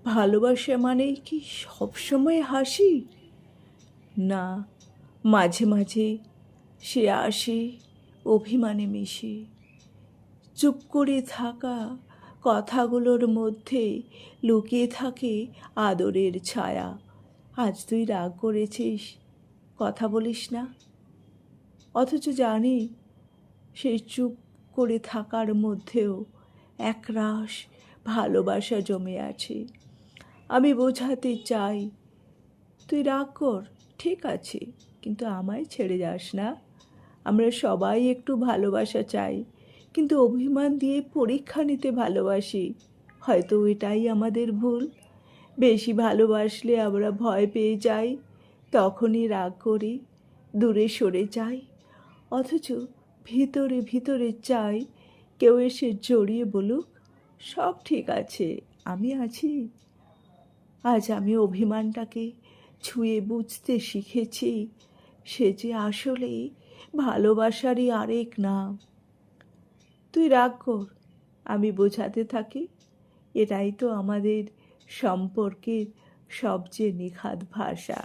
ভালোবাসা মানেই কি সবসময় হাসি? না, মাঝে মাঝে সে আসে অভিমানে মিশে। চুপ করে থাকা কথাগুলোর মধ্যে লুকিয়ে থাকে আদরের ছায়া। আজ তুই রাগ করেছিস, কথা বলিস না, অথচ জানি সেই চুপ করে থাকার মধ্যেও একরাশ ভালোবাসা জমে আছে। আমি বোঝাতে চাই, তুই রাগ কর, ঠিক আছে, কিন্তু আমায় ছেড়ে যাস না। আমরা সবাই একটু ভালোবাসা চাই, কিন্তু অভিমান দিয়ে পরীক্ষা নিতে ভালোবাসি। হয়তো এটাই আমাদের ভুল। বেশি ভালোবাসলে আমরা ভয় পেয়ে যাই, তখনই রাগ করি, দূরে সরে যাই। অথচ ভিতরে ভিতরে চাই কেউ এসে জড়িয়ে বলুক, সব ঠিক আছে, আমি আছি। আজ আমি অভিমানটাকে ছুঁয়ে বুঝতে শিখেছি, সে যে আসলে ভালোবাসারই আরেক নাম। তুই রাগ কর, আমি বোঝাতে থাকি, এটাই তো আমাদের সম্পর্কের সবচেয়ে নিখাদ ভাষা।